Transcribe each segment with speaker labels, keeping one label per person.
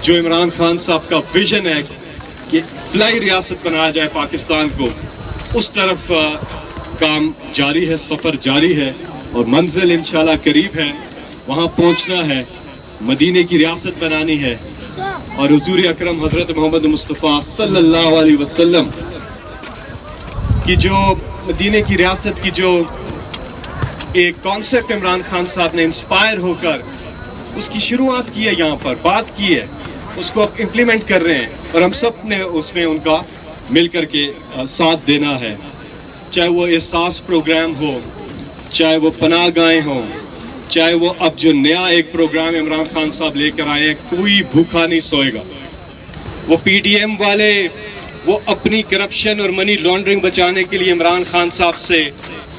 Speaker 1: جو عمران خان صاحب کا ویژن ہے کہ فلائی ریاست بنایا جائے پاکستان کو، اس طرف کام جاری ہے، سفر جاری ہے، اور منزل انشاءاللہ قریب ہے، وہاں پہنچنا ہے، مدینے کی ریاست بنانی ہے، اور حضور اکرم حضرت محمد مصطفیٰ صلی اللہ علیہ وسلم کی جو مدینے کی ریاست کی جو ایک کانسیپٹ عمران خان صاحب نے انسپائر ہو کر اس کی شروعات کی ہے، یہاں پر بات کی ہے، اس کو اب امپلیمنٹ کر رہے ہیں، اور ہم سب نے اس میں ان کا مل کر کے ساتھ دینا ہے، چاہے وہ احساس پروگرام ہو، چاہے وہ پناہ گاہیں ہوں، چاہے وہ اب جو نیا ایک پروگرام عمران خان صاحب لے کر آئے ہیں، کوئی بھوکا نہیں سوئے گا۔ وہ پی ڈی ایم والے وہ اپنی کرپشن اور منی لانڈرنگ بچانے کے لیے عمران خان صاحب سے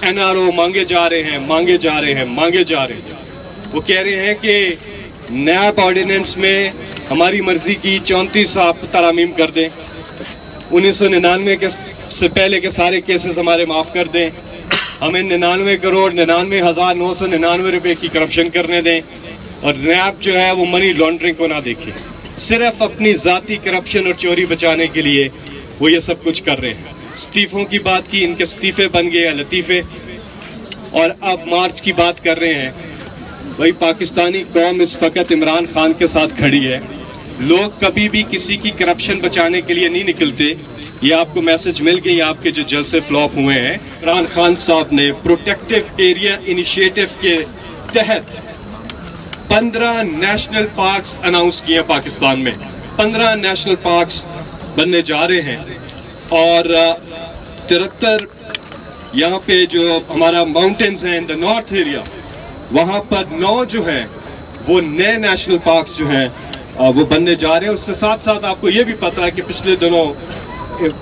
Speaker 1: این آر او مانگے جا رہے ہیں، مانگے جا رہے ہیں، مانگے جا رہے ہیں۔ وہ کہہ رہے ہیں کہ نیب آرڈیننس میں ہماری مرضی کی 34 آپ ترامیم کر دیں، 1999 کے سے پہلے کے سارے کیسز ہمارے معاف کر دیں، ہمیں 99,99,999 روپے کی کرپشن کرنے دیں، اور نیب جو ہے وہ منی لانڈرنگ کو نہ دیکھے، صرف اپنی ذاتی کرپشن اور چوری بچانے کے لیے وہ یہ سب کچھ کر رہے ہیں۔ استعفوں کی بات کی، ان کے استعفے بن گئے لطیفے، اور اب مارچ کی بات کر رہے ہیں۔ بھائی پاکستانی قوم اس وقت عمران خان کے ساتھ کھڑی ہے، لوگ کبھی بھی کسی کی کرپشن بچانے کے لیے نہیں نکلتے۔ یہ آپ کو میسج مل گئی، آپ کے جو جلسے فلاپ ہوئے ہیں، عمران خان صاحب نے پروٹیکٹیو ایریا انیشیٹو کے تحت 15 نیشنل پارکس اناؤنس کیے پاکستان میں، 15 نیشنل پارکس بننے جا رہے ہیں، اور 73 یہاں پہ جو ہمارا ماؤنٹینز ہیں ان دا نارتھ ایریا، وہاں پر 9 جو ہیں وہ نئے نیشنل پارکس جو ہیں وہ بننے جا رہے ہیں۔ اس سے ساتھ ساتھ آپ کو یہ بھی پتا ہے کہ پچھلے دنوں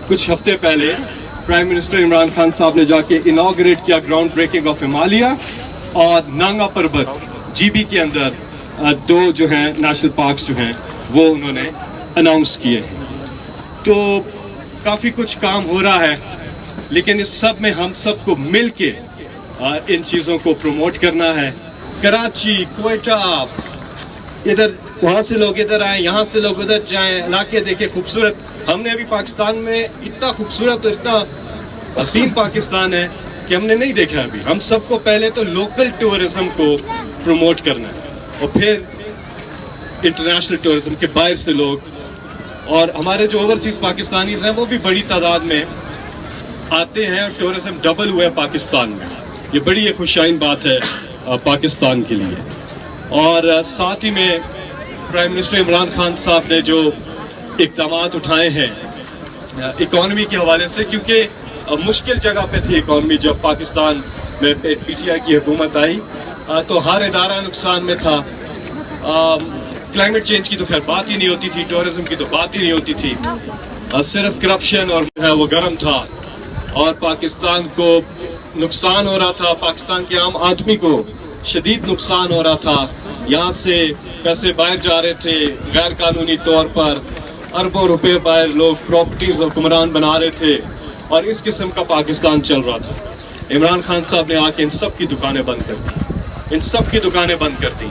Speaker 1: کچھ ہفتے پہلے پرائم منسٹر عمران خان صاحب نے جا کے انوگریٹ کیا گراؤنڈ بریکنگ آف ہمالیہ، اور نانگا پربت جی بی کے اندر 2 جو ہیں نیشنل پارکس جو ہیں وہ انہوں نے اناؤنس کیے۔ تو کافی کچھ کام ہو رہا ہے، لیکن اس سب میں ہم سب کو مل کے ان چیزوں کو پروموٹ کرنا ہے۔ کراچی، کوئٹہ، ادھر وہاں سے لوگ ادھر آئیں، یہاں سے لوگ ادھر جائیں، علاقے دیکھیں خوبصورت۔ ہم نے ابھی پاکستان میں اتنا خوبصورت اور اتنا حسین پاکستان ہے کہ ہم نے نہیں دیکھا ابھی۔ ہم سب کو پہلے تو لوکل ٹورزم کو پروموٹ کرنا ہے، اور پھر انٹرنیشنل ٹورزم کے باہر سے لوگ، اور ہمارے جو اوورسیز پاکستانیز ہیں وہ بھی بڑی تعداد میں آتے ہیں، اور ٹورزم ڈبل ہوا ہے پاکستان میں۔ یہ بڑی ایک خوشائن بات ہے پاکستان کے لیے۔ اور ساتھ ہی میں پرائم منسٹر عمران خان صاحب نے جو اقدامات اٹھائے ہیں اکانومی کے حوالے سے، کیونکہ مشکل جگہ پہ تھی اکانومی جب پاکستان میں پی ٹی آئی کی حکومت آئی، تو ہر ادارہ نقصان میں تھا۔ کلائمیٹ چینج کی تو خیر بات ہی نہیں ہوتی تھی، ٹورزم کی تو بات ہی نہیں ہوتی تھی، صرف کرپشن اور وہ گرم تھا، اور پاکستان کو نقصان ہو رہا تھا، پاکستان کے عام آدمی کو شدید نقصان ہو رہا تھا۔ یہاں سے پیسے باہر جا رہے تھے غیر قانونی طور پر، اربوں روپے باہر لوگ پراپرٹیز حکمران بنا رہے تھے، اور اس قسم کا پاکستان چل رہا تھا۔ عمران خان صاحب نے آ کے ان سب کی دکانیں بند کر دی، ان سب کی دکانیں بند کر دی،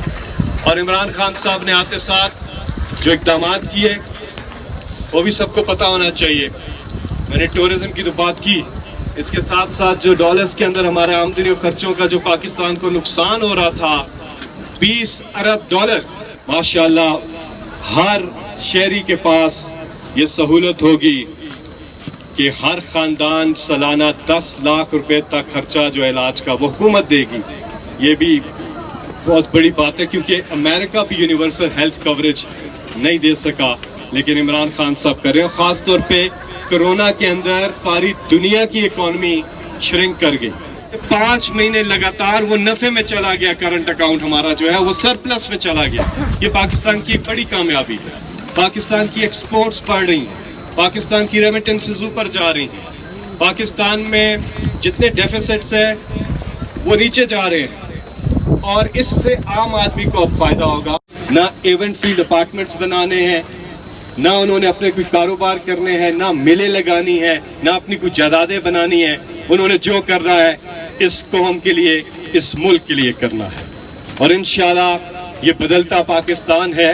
Speaker 1: اور عمران خان صاحب نے آتے ساتھ جو اقدامات کیے وہ بھی سب کو پتہ ہونا چاہیے۔ میں نے ٹورزم کی تو بات کی، اس کے ساتھ ساتھ جو ڈالرز کے اندر ہمارے آمدنی و خرچوں کا جو پاکستان کو نقصان ہو رہا تھا، 20 ارب ڈالر، ماشاءاللہ ہر شہری کے پاس یہ سہولت ہوگی کہ ہر خاندان سالانہ 10 لاکھ روپے تک خرچہ جو علاج کا وہ حکومت دے گی۔ یہ بھی بہت بڑی بات ہے، کیونکہ امریکہ بھی یونیورسل ہیلتھ کوریج نہیں دے سکا، لیکن عمران خان صاحب کر رہے ہیں۔ خاص طور پہ کرونا کے اندر ساری دنیا کی اکانومی شرنک کر گئی، 5 مہینے لگاتار وہ نفع میں چلا گیا، کرنٹ اکاؤنٹ ہمارا جو ہے وہ سرپلس میں چلا گیا۔ یہ پاکستان کی ایک بڑی کامیابی ہے۔ پاکستان کی ایکسپورٹس بڑھ رہی ہیں، پاکستان کی ریمیٹنسز اوپر جا رہی ہیں، پاکستان میں جتنے ڈیفیسٹس ہیں وہ نیچے جا رہے ہیں، اور اس سے عام آدمی کو اب فائدہ ہوگا۔ نہ ایونٹ فیلڈ اپارٹمنٹس بنانے ہیں، نہ انہوں نے اپنے کوئی کاروبار کرنے ہیں، نہ میلے لگانی ہے، نہ اپنی کوئی جائیدادیں بنانی ہیں۔ انہوں نے جو کرنا ہے اس قوم کے لیے، اس ملک کے لیے کرنا ہے، اور انشاءاللہ یہ بدلتا پاکستان ہے۔